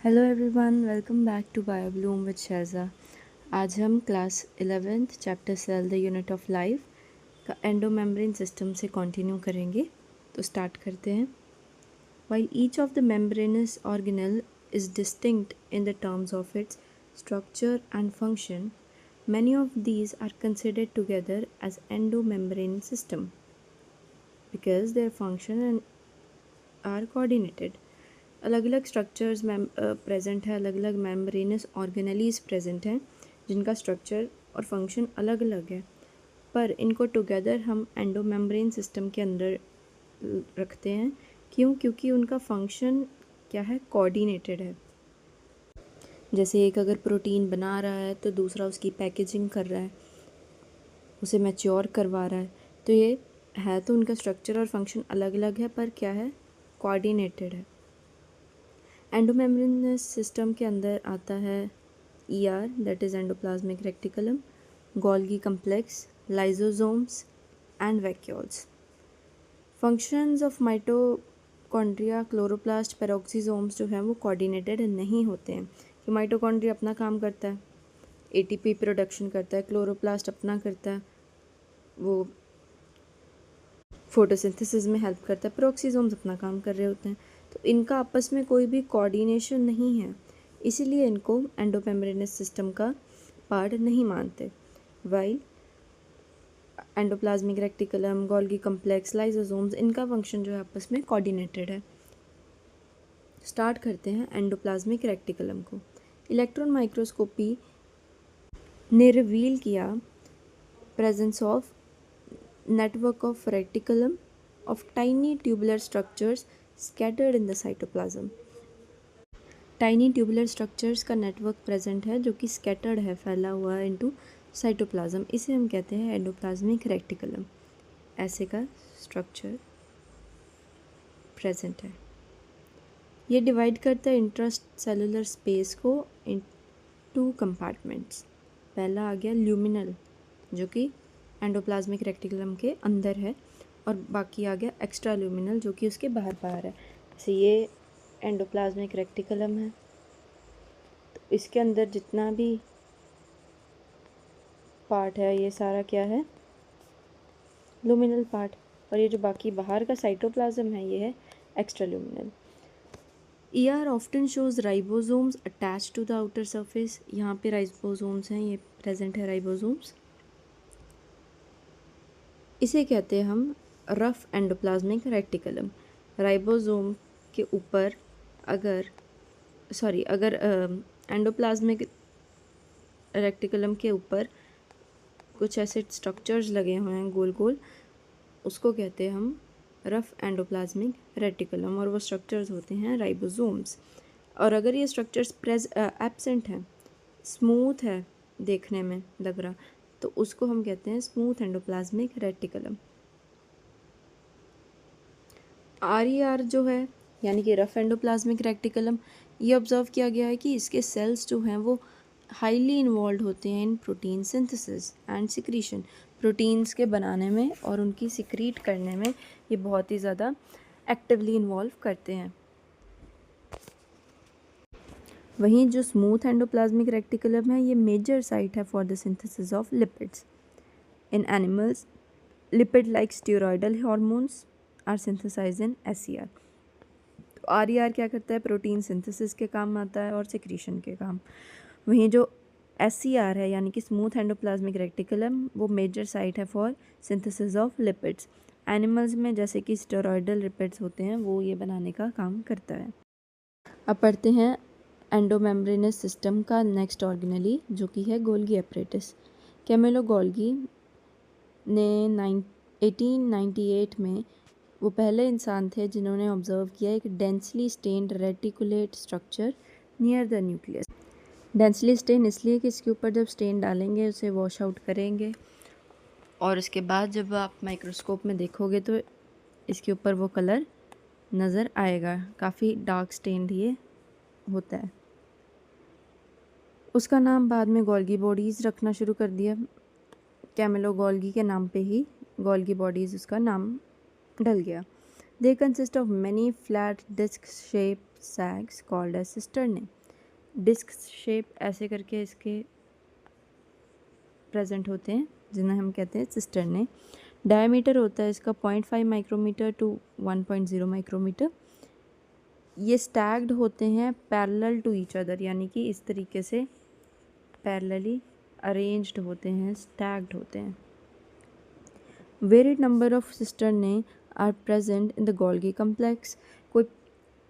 Hello everyone, welcome back to BioBloom with Shaiza. आज हम class 11th chapter cell the unit of life का endomembrane system से continue करेंगे। तो स्टार्ट करते हैं। While each of the membranous organelle is distinct in the terms of its structure and function, many of these are considered together as endomembrane system because their function are coordinated. अलग अलग structures present है, अलग अलग membranes organelles present हैं जिनका structure और function अलग अलग है, पर इनको टुगेदर हम एंडोमेम्ब्रेन सिस्टम के अंदर रखते हैं। क्यों? क्योंकि उनका फंक्शन क्या है, कोऑर्डिनेटेड है। जैसे एक अगर प्रोटीन बना रहा है तो दूसरा उसकी पैकेजिंग कर रहा है, उसे मैच्योर करवा रहा है। तो ये है, तो उनका स्ट्रक्चर और फंक्शन अलग अलग है, पर क्या है, कोऑर्डिनेटेड है। एंडोमेम्ब्रेनस सिस्टम के अंदर आता है ER, that is endoplasmic reticulum, Golgi complex, lysosomes and vacuoles. Functions of mitochondria, chloroplast, पेरोक्सीसोम्स जो हैं वो कोऑर्डिनेटेड नहीं होते हैं। कि माइटोकॉन्ड्रिया अपना काम करता है, ATP प्रोडक्शन करता है, क्लोरोप्लास्ट अपना करता है, वो फोटोसिंथेसिस में हेल्प करता है, पेरोक्सीसोम्स अपना काम कर रहे होते हैं। तो इनका आपस में कोई भी कोऑर्डिनेशन नहीं है, इसीलिए इनको एंडोमेम्ब्रेनस सिस्टम का पार्ट नहीं मानते। While endoplasmic reticulum, Golgi complex, lysosomes, इनका फंक्शन जो है आपस में कोऑर्डिनेटेड है। स्टार्ट करते हैं एंडोप्लाज्मिक रेक्टिकुलम को। इलेक्ट्रॉन माइक्रोस्कोपी ने रिवील किया presence of network of reticulum of tiny tubular structures scattered in the cytoplasm. Tiny tubular structures का नेटवर्क प्रेजेंट है जो कि स्कैटर्ड है, फैला हुआ है इनटू साइटोप्लाज्म। इसे हम कहते हैं एंडोप्लाज्मिक रेक्टिकुलम। ऐसे का स्ट्रक्चर प्रेजेंट है। ये डिवाइड करता है इंट्रा सेलुलर स्पेस को इन 2 कंपार्टमेंट्स। पहला आ गया ल्यूमिनल, जो कि एंडोप्लाज्मिक रेक्टिकुलम के अंदर है, और बाकी आ गया एक्स्ट्रा ल्यूमिनल जो कि उसके बाहर बाहर है। जैसे ये एंडोप्लाज्मिक रेक्टिकुलम है, तो इसके अंदर जितना भी पार्ट है ये सारा क्या है, ल्यूमिनल पार्ट, और ये जो बाकी बाहर का साइटोप्लाज्म है ये है extra luminal. ER often shows ribosomes attach to the outer surface. यहाँ पे राइबोसोम्स हैं, ये प्रेजेंट है राइबोसोम्स। इसे कहते हैं हम रफ एंडोप्लाज्मिक रेक्टिकुलम। राइबोसोम के ऊपर अगर एंडोप्लाज्मिक रेक्टिकुलम के ऊपर कुछ ऐसे स्ट्रक्चर्स लगे हुए हैं गोल गोल, उसको कहते हैं हम रफ एंडोप्लाज्मिक रेक्टिकुलम, और वो स्ट्रक्चर्स होते हैं राइबोसोम्स। और अगर ये स्ट्रक्चर्स एब्सेंट हैं, स्मूथ है देखने में लग रहा, तो उसको हम कहते हैं स्मूथ एंडोप्लाज्मिक रेक्टिकुलम। RER जो है, यानी कि रफ एंडोप्लाज्मिक रेक्टिकुलम, ये ऑब्जर्व किया गया है कि इसके सेल्स जो हैं वो हाईली इन्वॉल्व होते हैं इन protein synthesis and secretion. Proteins के बनाने में और उनकी सिक्रीट करने में ये बहुत ही ज़्यादा एक्टिवली इन्वॉल्व करते हैं। वहीं जो स्मूथ एंडोप्लाज्मिक रेक्टिकुलम है, ये मेजर साइट है for the synthesis of lipids. In animals, lipid like steroidal hormones are synthesised in SCR। तो RER क्या करता है, प्रोटीन सिंथेसिस के काम आता है और सिक्रीशन के काम। वहीं जो SCR है, यानी कि स्मूथ एंडोप्लाज्मिक रेक्टिकुलम, वो मेजर साइट है for synthesis of lipids. Animals में जैसे कि स्टेरॉयडल लिपिड्स होते हैं, वो ये बनाने का काम करता है। अब पढ़ते हैं एंडोमेम्ब्रेनस सिस्टम का नेक्स्ट ऑर्गेनेली, जो कि है गोल्गी एपरेटस। कैमिलो गोल्गी ने 1898 में वो पहले इंसान थे जिन्होंने ऑब्जर्व किया एक densely stained reticulate structure near the nucleus. Densely stain इसलिए कि इसके ऊपर जब स्टेन डालेंगे उसे वॉश आउट करेंगे, और उसके बाद जब आप माइक्रोस्कोप में देखोगे तो इसके ऊपर वो कलर नज़र आएगा, काफ़ी डार्क स्टेन्ड ये होता है। उसका नाम बाद में गोल्गी बॉडीज़ रखना शुरू कर दिया। कैमिलो गोल्गी के नाम पे ही गोल्गी बॉडीज़ उसका नाम डल गया। They consist of many flat disc shaped sacs called as cisternae. Disc shape ऐसे करके इसके प्रेजेंट होते हैं जिन्हें हम कहते हैं सिस्टर्ने. डायमीटर होता है इसका 0.5 माइक्रोमीटर टू 1.0 माइक्रोमीटर. ये स्टैग्ड होते हैं पैरेलल टू ईच अदर, यानी कि इस तरीके से पैरेलली अरेंज्ड होते हैं, स्टैग्ड होते हैं. Varied number of cisternae are present in the Golgi complex. कोई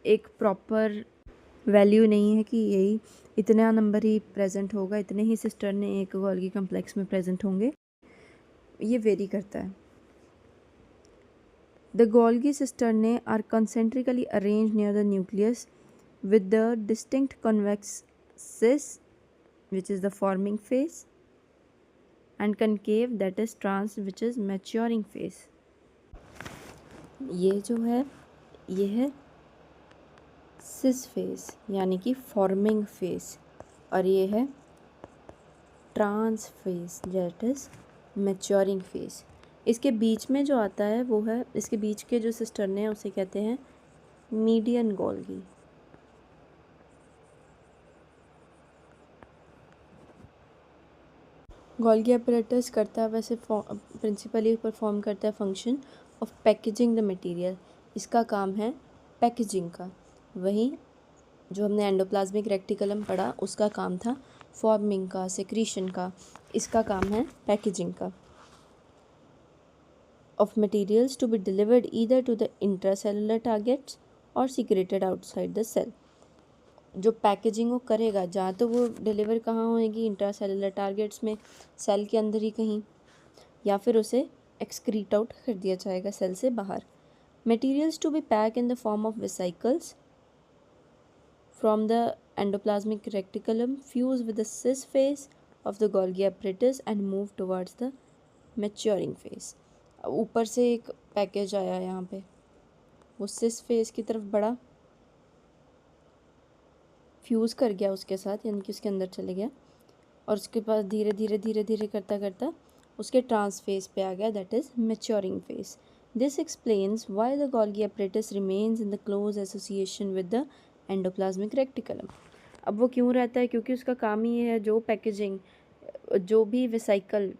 एक प्रॉपर वैल्यू नहीं है कि यही इतना नंबर ही प्रेजेंट होगा, इतने ही सिस्टर्ने एक गोल्गी कम्प्लेक्स में प्रेजेंट होंगे. ये वेरी करता है. The Golgi cisternae are concentrically arranged near the nucleus with the distinct convex cis, which is the forming phase, and concave, that is trans, which is maturing phase. ये जो है ये है सिस फेज यानी कि फॉर्मिंग फेज, और ये है trans phase that is maturing phase. इसके बीच में जो आता है वो है, इसके बीच के जो सिस्टर्ने हैं उसे कहते हैं मीडियन गोल्गी. गोल्गी apparatus करता है वैसे प्रिंसिपली परफॉर्म करता है function of packaging the material. इसका काम है पैकेजिंग का. वहीं जो हमने एंडोप्लाज्मिक रेक्टिकुलम पढ़ा उसका काम था फॉर्मिंग का, सेक्रीशन का. इसका काम है पैकेजिंग का. of materials to be delivered either to the intracellular targets or secreted outside the cell. जो पैकेजिंग वो करेगा जहाँ तो वो डिलीवर कहाँ होएगी, इंट्रासेलुलर टारगेट्स में, सेल के अंदर ही कहीं, या फिर उसे एक्सक्रीट आउट कर दिया जाएगा सेल से बाहर. Materials to be pack in the form of vesicles from the endoplasmic reticulum fuse with the cis phase of the Golgi apparatus and move towards the maturing phase. ऊपर से एक package आया यहाँ पे, वो सिस फेज की तरफ बढ़ा, फ्यूज़ कर गया उसके साथ, यानी कि उसके अंदर चले गया, और उसके बाद धीरे धीरे धीरे धीरे करता करता उसके ट्रांस फेज पे आ गया, that is maturing phase. This explains why the Golgi apparatus remains in the close association with the endoplasmic reticulum. अब वो क्यों रहता है, क्योंकि उसका काम ही है जो पैकेजिंग, जो भी वेसिकल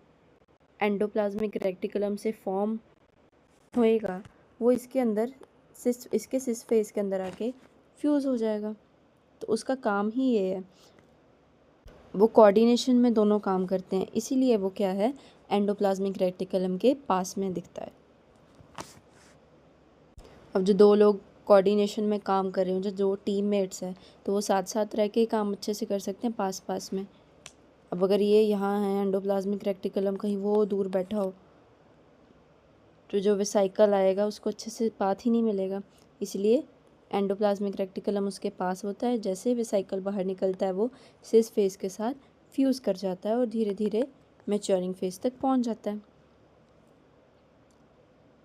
एंडोप्लाज्मिक रेक्टिकुलम से फॉर्म होएगा वो इसके अंदर इसके सिस फेज के अंदर आके फ्यूज़ हो जाएगा. तो उसका काम ही ये है. वो कोऑर्डिनेशन में दोनों काम करते हैं, इसीलिए वो क्या है, एंडोप्लाज्मिक रेक्टिकुलम के पास में दिखता है. अब जो दो लोग कोऑर्डिनेशन में काम कर रहे हो, जो टीममेट्स हैं, तो वो साथ साथ रह के काम अच्छे से कर सकते हैं पास पास में. अब अगर ये यहाँ है एंडोप्लाज्मिक रेक्टिकुलम, कहीं वो दूर बैठा हो, तो जो वेसिकल आएगा उसको अच्छे से पाथ ही नहीं मिलेगा. इसलिए एंडोप्लाज्मिक रेक्टिकुलम उसके पास होता है. जैसे वेसिकल बाहर निकलता है वो सिस फेज के साथ फ्यूज़ कर जाता है और धीरे धीरे मैच्योरिंग फेज तक पहुंच जाता है.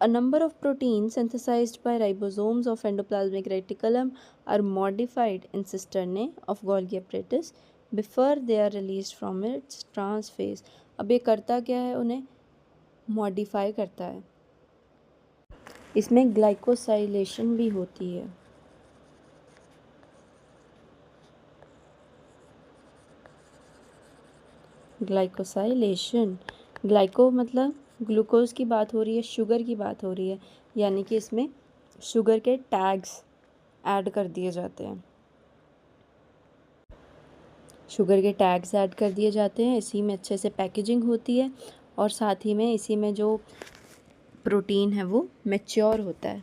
A number of proteins synthesized by ribosomes of endoplasmic reticulum are modified in cisternae of Golgi apparatus before they are released from its trans phase. अब ये करता क्या है, उन्हें मॉडिफाई करता है. इसमें ग्लाइकोसाइलेशन भी होती है. ग्लाइकोसाइलेशन, ग्लाइको मतलब ग्लूकोज की बात हो रही है, शुगर की बात हो रही है, यानी कि इसमें शुगर के टैग्स ऐड कर दिए जाते हैं. शुगर के टैग्स ऐड कर दिए जाते हैं, इसी में अच्छे से पैकेजिंग होती है, और साथ ही में इसी में जो प्रोटीन है वो मैच्योर होता है.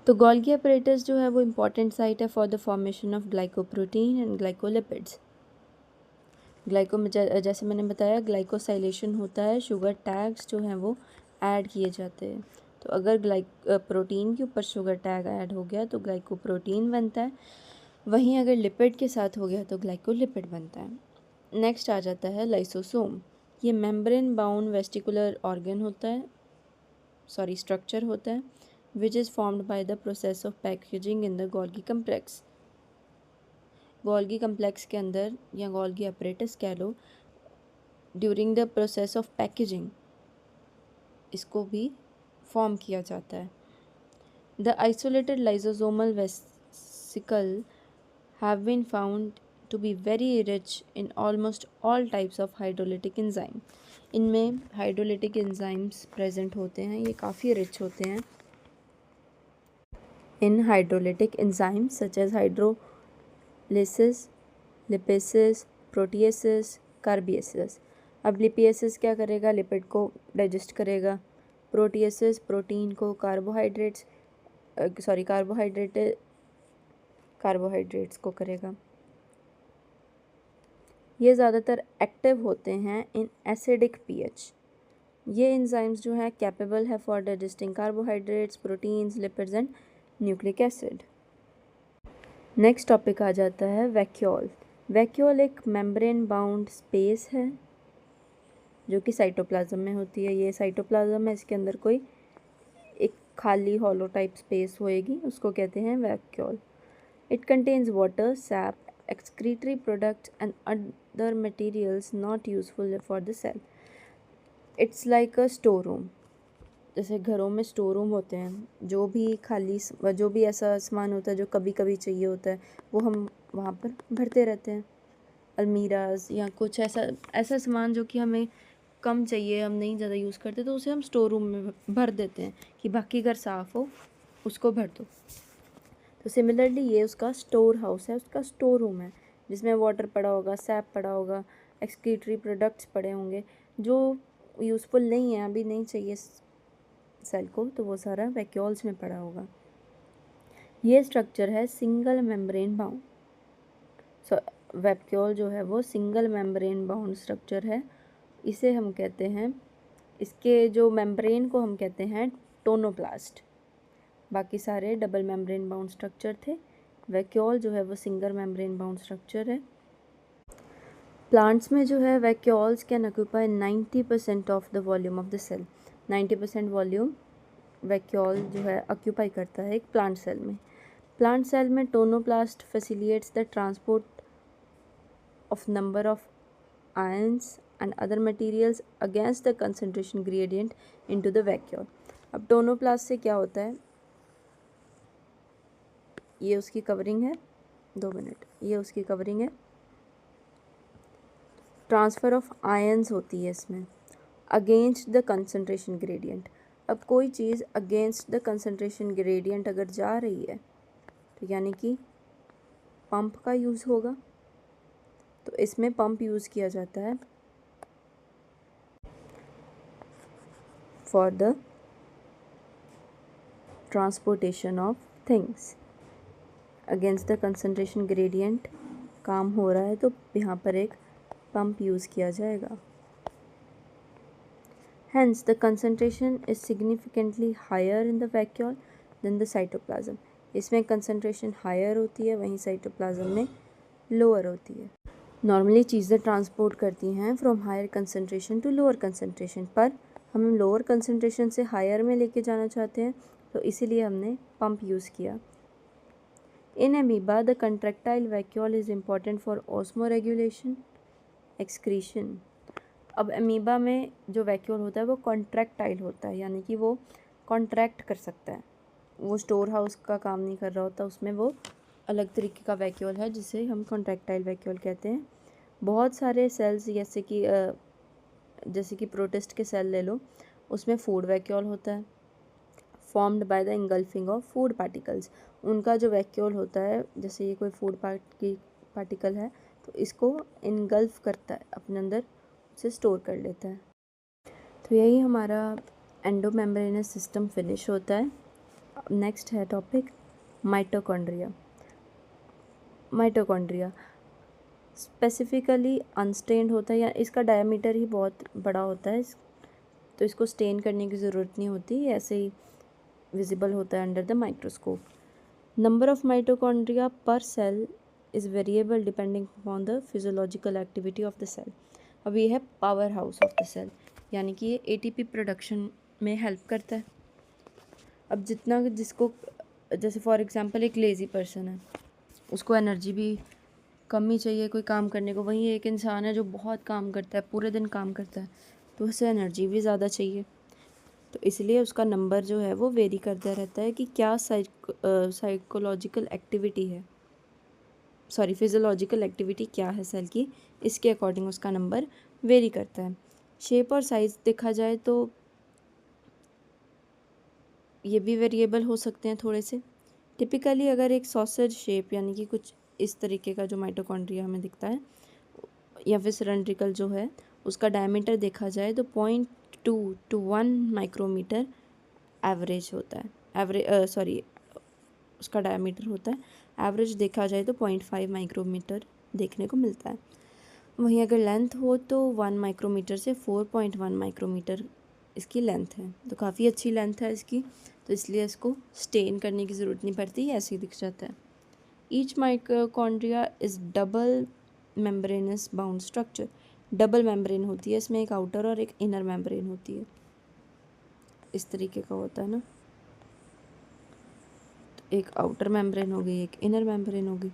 तो गोल्गी apparatus जो है वो इम्पॉर्टेंट साइट है for the formation of glycoprotein and glycolipids. Glyco में जैसे मैंने बताया ग्लाइकोसाइलेशन होता है, शुगर टैग्स जो हैं वो ऐड किए जाते हैं. तो अगर प्रोटीन के ऊपर शुगर टैग ऐड हो गया तो ग्लाइकोप्रोटीन बनता है, वहीं अगर लिपिड के साथ हो गया तो ग्लाइकोलिपिड बनता है. नेक्स्ट आ जाता है लाइसोसोम. ये मेम्ब्रेन बाउंड वेस्टिकुलर ऑर्गन होता है, स्ट्रक्चर होता है, which is formed by the process of packaging in the Golgi complex. Golgi complex के अंदर या गोल्गी apparatus कह लो, during the process of packaging इसको भी फॉर्म किया जाता है. The isolated lysosomal vesicle have been found to be very rich in almost all types of hydrolytic enzyme. इनमें हाइड्रोलिटिक एंजाइम्स प्रेजेंट होते हैं, ये काफ़ी रिच होते हैं in hydrolytic enzymes such as hydrolysis, lipases, proteases, carbohydrases. अब lipases क्या करेगा? लिपिड को डाइजेस्ट करेगा. प्रोटिएसिस प्रोटीन को कार्बोहाइड्रेट्स को करेगा. ये ज़्यादातर एक्टिव होते हैं इन एसिडिक पीएच. ये एंजाइम्स जो हैं कैपेबल है for digesting carbohydrates, proteins, lipids and nucleic acid. Next topic आ जाता है वैक्यूल. वैक्यूल एक मेम्ब्रेन बाउंड स्पेस है जो कि साइटोप्लाज्म में होती है. ये साइटोप्लाज्म है, इसके अंदर कोई एक खाली हॉलो टाइप स्पेस होएगी, उसको कहते हैं vacuole. It contains water, SAP, excretory products and other materials not useful for the cell. It's like a store room. जैसे घरों में स्टोर रूम होते हैं, जो भी ऐसा सामान होता है जो कभी कभी चाहिए होता है वो हम वहाँ पर भरते रहते हैं. अलमीराज या कुछ ऐसा सामान जो कि हमें कम चाहिए, हम नहीं ज़्यादा यूज़ करते, तो उसे हम स्टोर रूम में भर देते हैं कि बाकी घर साफ़ हो उसको भर दो. तो सिमिलरली ये उसका स्टोर हाउस है, उसका स्टोर रूम है जिसमें वाटर पड़ा होगा, सैप पड़ा होगा, एक्सक्रीटरी प्रोडक्ट्स पड़े होंगे जो यूज़फुल नहीं है, अभी नहीं चाहिए सेल को, तो वो सारा वैक्यूल्स में पड़ा होगा. ये स्ट्रक्चर है सिंगल मेम्ब्रेन बाउंड. वैक्यूल जो है वो सिंगल मेम्ब्रेन बाउंड स्ट्रक्चर है. इसे हम कहते हैं, इसके जो मेम्ब्रेन को हम कहते हैं टोनोप्लास्ट. बाकी सारे डबल मेम्ब्रेन बाउंड स्ट्रक्चर थे. वैक्यूल जो है वो सिंगल मेम्ब्रेन बाउंड स्ट्रक्चर है. प्लांट्स में जो है vacuoles can occupy 90% of the volume of the cell. 90% volume vacuole जो है ऑक्यूपाई करता है एक प्लांट सेल में. प्लांट सेल में tonoplast facilitates the transport of number of ions and other materials against the concentration gradient into the vacuole. अब tonoplast से क्या होता है, ये उसकी कवरिंग है, 2 मिनट, ये उसकी कवरिंग है. ट्रांसफ़र ऑफ आयंस होती है इसमें अगेंस्ट द कंसंट्रेशन ग्रेडियंट. अब कोई चीज़ अगेंस्ट द कंसंट्रेशन ग्रेडियंट अगर जा रही है तो यानी कि पंप का यूज़ होगा. तो इसमें पंप यूज़ किया जाता है for the transportation of things. Against the concentration gradient काम हो रहा है तो यहाँ पर एक पंप यूज़ किया जाएगा. Hence the concentration is significantly higher in the vacuole than the cytoplasm. इसमें concentration higher होती है, वहीं cytoplasm में lower होती है. नॉर्मली चीज़ें ट्रांसपोर्ट करती हैं from higher concentration to lower concentration, पर हम लोअर कंसनट्रेशन से हायर में लेके जाना चाहते हैं, तो इसीलिए हमने पंप यूज़ किया. In amoeba, the contractile vacuole is important for osmoregulation, excretion. अब अमीबा में जो वैक्यूल होता है वो कॉन्ट्रैक्टाइल होता है, यानी कि वो कॉन्ट्रैक्ट कर सकता है. वो स्टोर हाउस का काम नहीं कर रहा होता, उसमें वो अलग तरीके का वैक्यूल है जिसे हम कॉन्ट्रैक्टाइल वैक्यूल कहते हैं. बहुत सारे सेल्स जैसे कि प्रोटिस्ट के सेल ले लो, उसमें फूड वैक्यूल होता है formed by the engulfing of food particles. उनका जो वैक्यूल होता है, जैसे ये कोई फूड पार्टिकल है तो इसको इनगल्फ करता है, अपने अंदर उसे स्टोर कर लेता है. तो यही हमारा एंडोमेम्ब्रेनस सिस्टम फिनिश होता है. नेक्स्ट है topic mitochondria. Mitochondria specifically unstained होता है, या इसका डायमीटर ही बहुत बड़ा होता है, तो इसको स्टेन करने की ज़रूरत नहीं होती, ऐसे ही विजिबल होता है under the microscope. Number of mitochondria per cell is variable depending upon the physiological activity of the cell. अब ये है power house of the cell, यानी कि ये एटीपी प्रोडक्शन में हेल्प करता है. अब जिसको जैसे फॉर एग्जांपल एक लेज़ी पर्सन है, उसको एनर्जी भी कम ही चाहिए कोई काम करने को. वहीं एक इंसान है जो बहुत काम करता है, पूरे दिन काम करता है, तो उसे एनर्जी भी ज़्यादा चाहिए. तो तो इसलिए उसका नंबर जो है वो वेरी करता रहता है कि क्या साइकोलॉजिकल एक्टिविटी है, सॉरी फिजियोलॉजिकल एक्टिविटी क्या है सेल की, इसके अकॉर्डिंग उसका नंबर वेरी करता है। शेप और साइज़ देखा जाए तो ये भी वेरिएबल हो सकते हैं थोड़े से। टिपिकली अगर एक सॉसेज शेप यानी कि कुछ इस तरीके का जो माइटोकॉन्ड्रिया हमें दिखता है या फिर सिलेंड्रिकल जो है, उसका डायमीटर देखा जाए तो 0.2 to 1 माइक्रोमीटर एवरेज होता है। उसका डायमीटर होता है। एवरेज देखा जाए तो 0.5 माइक्रोमीटर देखने को मिलता है। वहीं अगर लेंथ हो तो 1 माइक्रोमीटर से 4.1 माइक्रोमीटर इसकी लेंथ है, तो काफ़ी अच्छी लेंथ है इसकी, तो इसलिए इसको स्टेन करने की ज़रूरत नहीं पड़ती, ऐसे ही दिख जाता है। Each mitochondria is double membranous bound structure. Double membrane होती है इसमें, एक आउटर और एक इनर मेम्ब्रेन होती है, इस तरीके का होता है ना, तो एक आउटर मेम्ब्रेन हो गई, एक इनर मेम्ब्रेन हो गई।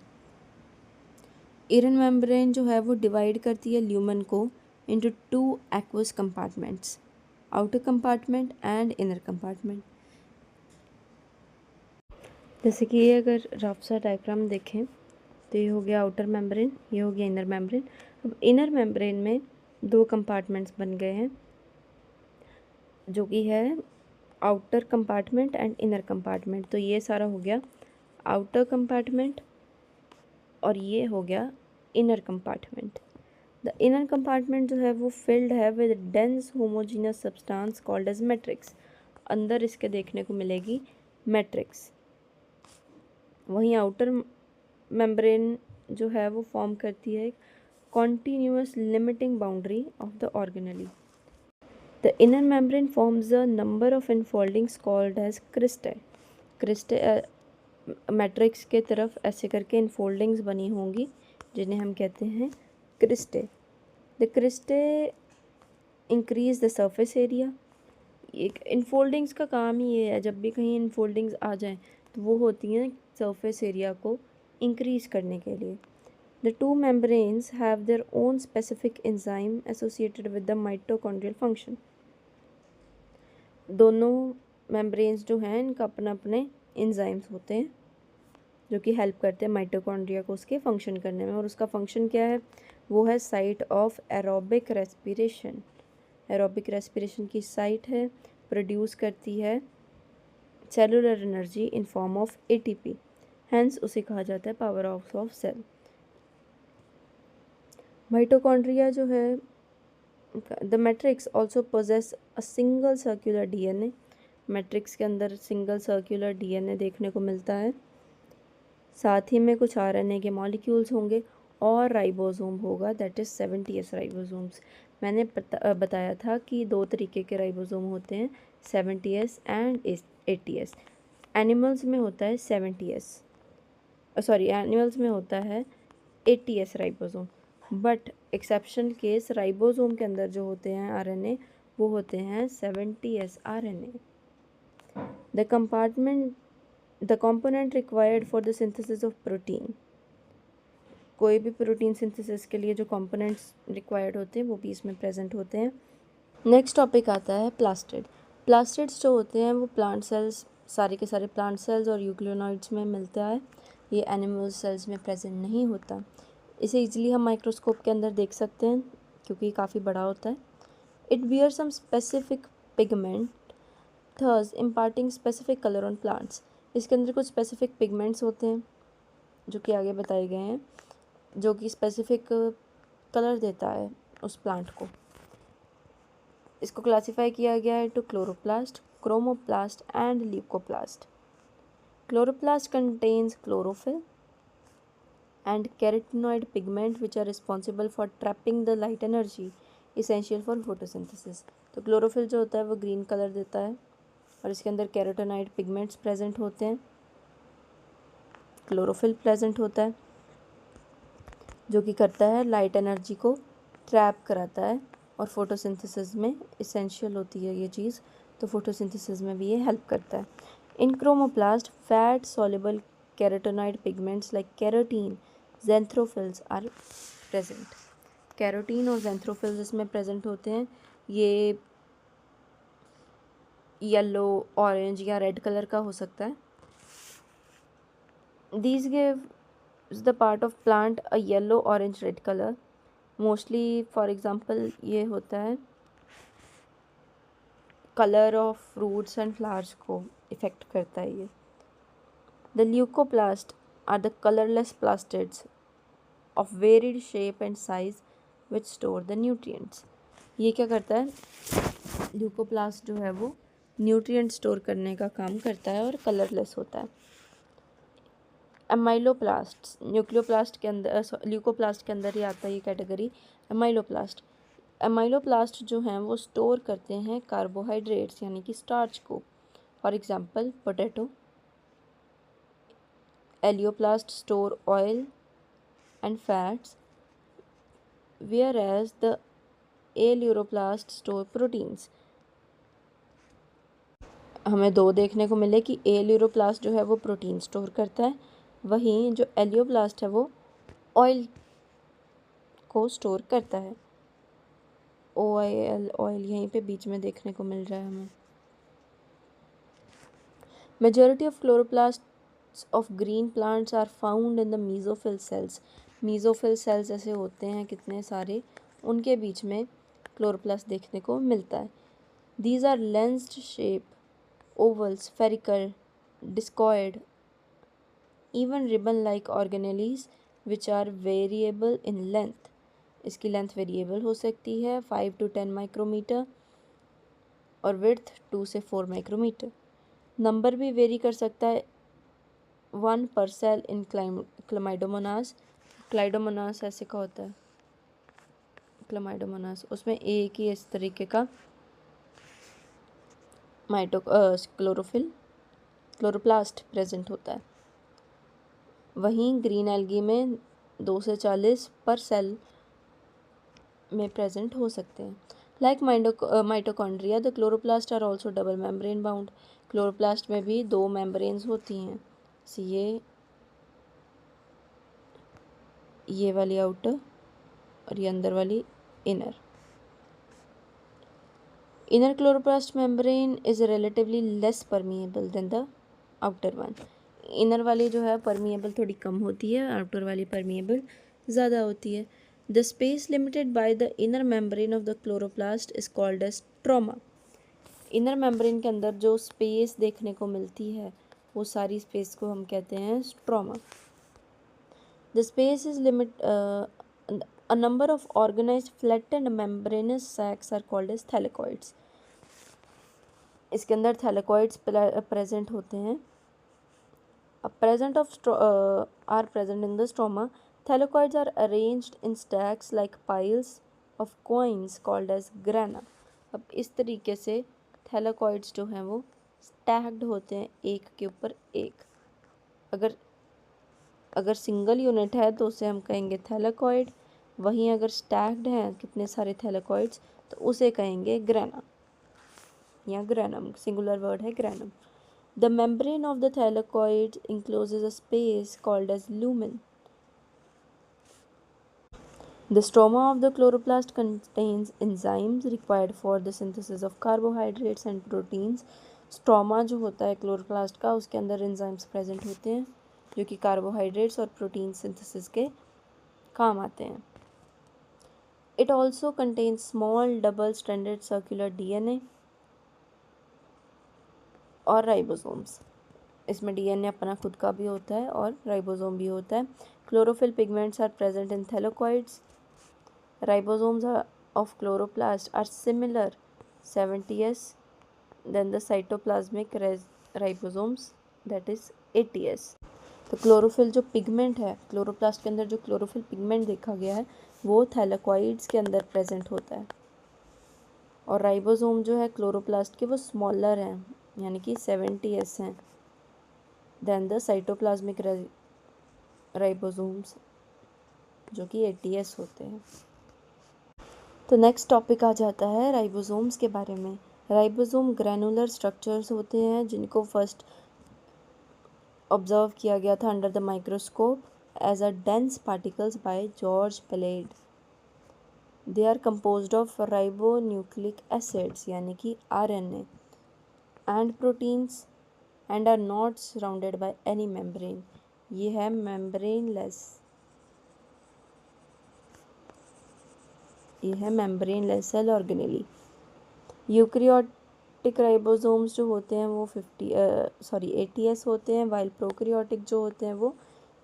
इनर मेम्ब्रेन जो है वो डिवाइड करती है ल्यूमन को into 2 aqueous compartments, outer compartment and inner compartment. जैसे कि ये अगर रफ सा डायग्राम देखें तो ये हो गया आउटर मेम्ब्रेन, ये हो गया इनर मेम्ब्रेन। अब इनर मेम्ब्रेन में 2 कंपार्टमेंट्स बन गए हैं, जो कि है outer compartment and inner compartment. तो ये सारा हो गया आउटर कंपार्टमेंट और ये हो गया inner compartment. The inner compartment जो है वो फिल्ड है with dense homogeneous substance called as matrix. अंदर इसके देखने को मिलेगी मैट्रिक्स। वहीं आउटर मेम्ब्रेन जो है वो फॉर्म करती है continuous limiting boundary of the organelle. The inner membrane forms a number of infoldings called as cristae. Cristae matrix के तरफ ऐसे करके इनफोल्डिंग्स बनी होंगी जिन्हें हम कहते हैं cristae. The cristae increase the surface area. एक इनफोल्डिंग्स का काम ही ये है, जब भी कहीं इनफोल्डिंग्स आ जाएं तो वो होती हैं सरफेस एरिया को इंक्रीज करने के लिए। The two membranes have their own specific enzyme associated with the mitochondrial function. दोनों मेम्ब्रेन्स जो हैं इनका अपना अपने एंजाइम्स होते हैं जो कि हेल्प करते हैं माइटोकॉन्ड्रिया को उसके फंक्शन करने में, और उसका फंक्शन क्या है, वो है site of aerobic respiration. Aerobic respiration की साइट है, प्रोड्यूस करती है cellular energy in form of ATP, hence उसे कहा जाता है power house of cell. Mitochondria जो है, the matrix also possess a single circular DNA. Matrix के अंदर सिंगल सर्कुलर डीएनए देखने को मिलता है, साथ ही में कुछ आरएनए के मॉलिक्यूल्स होंगे और राइबोसोम होगा, दैट इज़ 70S राइबोसोम्स। मैंने बताया था कि 2 तरीके के राइबोसोम होते हैं, 70S एंड 80S। एनिमल्स में होता है 70S, सॉरी एनिमल्स में होता है 80S ribosome, but exception case ribosome के अंदर जो होते हैं आरएनए वो होते हैं 70S RNA. The component required for the synthesis of protein. कोई भी प्रोटीन सिंथेसिस के लिए जो कंपोनेंट्स रिक्वायर्ड होते हैं वो भी इसमें प्रेजेंट होते हैं। नेक्स्ट टॉपिक आता है प्लास्टिड। प्लास्टिड्स जो होते हैं वो प्लांट सेल्स, सारे के सारे प्लांट सेल्स और यूक्लियोनॉइड्स में मिलता है, ये एनिमल सेल्स में प्रेजेंट नहीं होता। इसे इजीली हम माइक्रोस्कोप के अंदर देख सकते हैं क्योंकि काफ़ी बड़ा होता है। It bear some specific pigment thus imparting specific colour on plants. इसके अंदर कुछ स्पेसिफिक पिगमेंट्स होते हैं जो कि आगे बताए गए हैं, जो कि स्पेसिफिक कलर देता है उस प्लांट को। इसको क्लासिफाई किया गया है to chloroplast, chromoplast and leucoplast. Chloroplast contains chlorophyll and carotenoid pigment which are responsible for trapping the light energy essential for photosynthesis। तो क्लोरोफिल जो होता है वो ग्रीन कलर देता है और इसके अंदर कैरोटेनॉइड पिगमेंट्स प्रेजेंट होते हैं, क्लोरोफिल प्रेजेंट होता है जो कि करता है लाइट एनर्जी को ट्रैप कराता है और फोटोसिंथेसिस में इसेंशियल होती है ये चीज़, तो फोटोसिंथेसिस में भी ये हेल्प करता है। In chromoplast fat soluble carotenoid pigments like carotene xanthophylls are present. Carotene और ज़ैंथ्रोफिल्स इसमें प्रेजेंट होते हैं। येलो, ऑरेंज या रेड कलर का हो सकता है। These gives the part of plant a yellow, orange, red color. Mostly for example ये होता है colour of fruits and flowers को इफ़ेक्ट करता है ये। The leucoplast are the colorless plastids of varied shape and size which store the nutrients. ये क्या करता है, ल्यूकोप्लास्ट जो है वो न्यूट्रिएंट स्टोर करने का काम करता है और कलरलेस होता है। एमाइलोप्लास्ट न्यूक्लियोप्लास्ट के अंदर, ल्यूकोप्लास्ट के अंदर ही आता है ये कैटेगरी। एमाइलोप्लास्ट जो हैं वो स्टोर करते हैं कार्बोहाइड्रेट्स यानी कि स्टार्च को। For example potato. Elaioplast store oil and fats whereas the aleuroplast store proteins. हमें दो देखने को मिले कि एल्यूरोप्लास्ट जो है वो प्रोटीन स्टोर करता है, वहीं जो एलियोप्लास्ट है वो ऑयल को स्टोर करता है। OIL ऑयल यहीं पे बीच में देखने को मिल रहा है हमें। Majority of chloroplasts of green plants are found in the mesophyll cells. Mesophyll cells ऐसे होते हैं कितने सारे, उनके बीच में क्लोरोप्लास्ट देखने को मिलता है। These are lensed shape, oval, spherical, discoid, even ribbon-like organelles which are variable in length. इसकी लेंथ वेरिएबल हो सकती है 5 to 10 माइक्रोमीटर और विड्थ 2 से 4 माइक्रोमीटर। नंबर भी वेरी कर सकता है 1 per cell इन क्लाइडोमोनास। क्लाइडोमोनास ऐसे का होता है, क्लाइडोमोनास उसमें एक ही इस तरीके का क्लोरोप्लास्ट प्रेजेंट होता है। वहीं ग्रीन एल्गी में 2 से 40 पर सेल में प्रेजेंट हो सकते हैं। Like mitochondria the chloroplast are also double membrane bound. Chloroplast में भी 2 मेम्ब्रेन्स होती हैं, ये वाली आउटर और ये अंदर वाली inner. Inner chloroplast membrane is relatively less permeable than the outer one. Inner वाली जो है परमिएबल थोड़ी कम होती है, आउटर वाली परमिएबल ज़्यादा होती है। The space limited by the inner membrane of the chloroplast is called as stroma. Inner membrane के अंदर जो स्पेस देखने को मिलती है वो सारी स्पेस को हम कहते हैं stroma. The space is a number of organized flattened membranous sacs are called as thylakoids. इसके अंदर थैलेकॉइड्स प्रेजेंट होते हैं। are present in the stroma. Thylakoids are arranged in stacks like piles of coins called as grana. अब इस तरीके से थैलेकॉइड्स जो हैं वो स्टैक्ड होते हैं एक के ऊपर एक। अगर सिंगल यूनिट है तो उसे हम कहेंगे थैलेकॉइड, वहीं अगर स्टैक्ड हैं कितने सारे थैलेकॉइड्स तो उसे कहेंगे ग्रेना या ग्रेनम। सिंगुलर वर्ड है granum. The membrane of the thylakoid encloses a space called as lumen. The stroma of the chloroplast contains enzymes required for the synthesis of carbohydrates and proteins. Stroma जो होता है chloroplast का, उसके अंदर enzymes present होते हैं जो कि कार्बोहाइड्रेट्स और प्रोटीन सिंथेसिस के काम आते हैं। It also contains small double-stranded circular DNA और राइबोसोम्स। इसमें डीएनए अपना खुद का भी होता है और राइबोसोम भी होता है। Chlorophyll pigments are present in thylakoids. Ribosomes of chloroplast are similar 70s than the cytoplasmic ribosomes that is 80s। तो क्लोरोफिल जो पिगमेंट है, क्लोरोप्लास्ट के अंदर जो क्लोरोफिल पिगमेंट देखा गया है वो थैलेकॉइड्स के अंदर प्रेजेंट होता है। और राइबोसोम जो है क्लोरोप्लास्ट के वो स्मॉलर हैं, यानी कि 70s हैं देन द साइटोप्लाज्मिक राइबोसोम्स जो कि 80s होते हैं। तो नेक्स्ट टॉपिक आ जाता है राइबोसोम्स के बारे में। राइबोसोम ग्रैनुलर स्ट्रक्चर्स होते हैं जिनको फर्स्ट ऑब्जर्व किया गया था under the microscope as a dense particles by George Palade. They are composed of ribonucleic acids यानी कि RNA। And proteins and are not surrounded by any membrane. ये है मेम्ब्रेनलेस, ये है membraneless cell organelle. Eukaryotic ribosomes जो होते हैं वो 80s होते हैं, वाइल प्रोकैरियोटिक जो होते हैं वो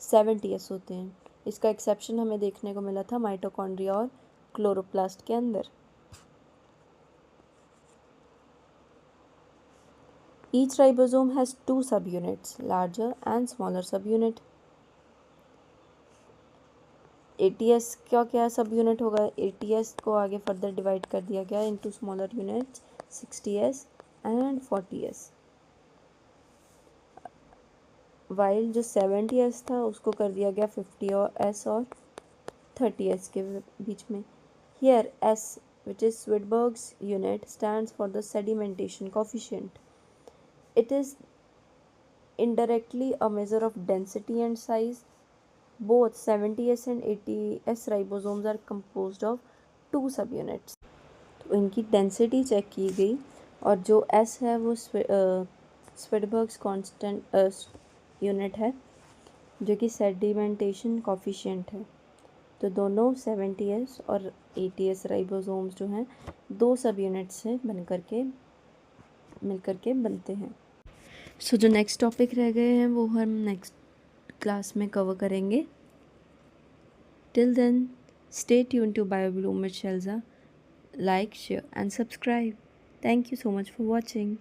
70s होते हैं। इसका एक्सेप्शन हमें देखने को मिला था माइटोकॉन्ड्रिया और क्लोरोप्लास्ट के अंदर। Each ribosome has two subunits, larger and smaller subunit. ATS का क्या सब यूनिट होगा? ATS को आगे फर्दर डिवाइड कर दिया गया into smaller units 60S and 40S। While जो 70S था उसको कर दिया गया 50S और 30S के बीच में। Here S, which is Swedberg's unit, stands for the sedimentation coefficient. It is indirectly a measure of density and size. Both 70S and 80S ribosomes are composed of two subunits. तो इनकी density check की गई और जो S है वो स्वेडबर्ग्स constant unit है जो कि सेडिमेंटेशन कोफिशिएंट है। तो दोनों 70S और 80S राइबोसोम्स जो हैं दो सब यूनिट से मिलकर के बनते हैं। सो जो नेक्स्ट टॉपिक रह गए हैं वो हम नेक्स्ट क्लास में कवर करेंगे। Till then stay tuned to BioBloom with Shelza. Like, share and subscribe. Thank you so much for watching.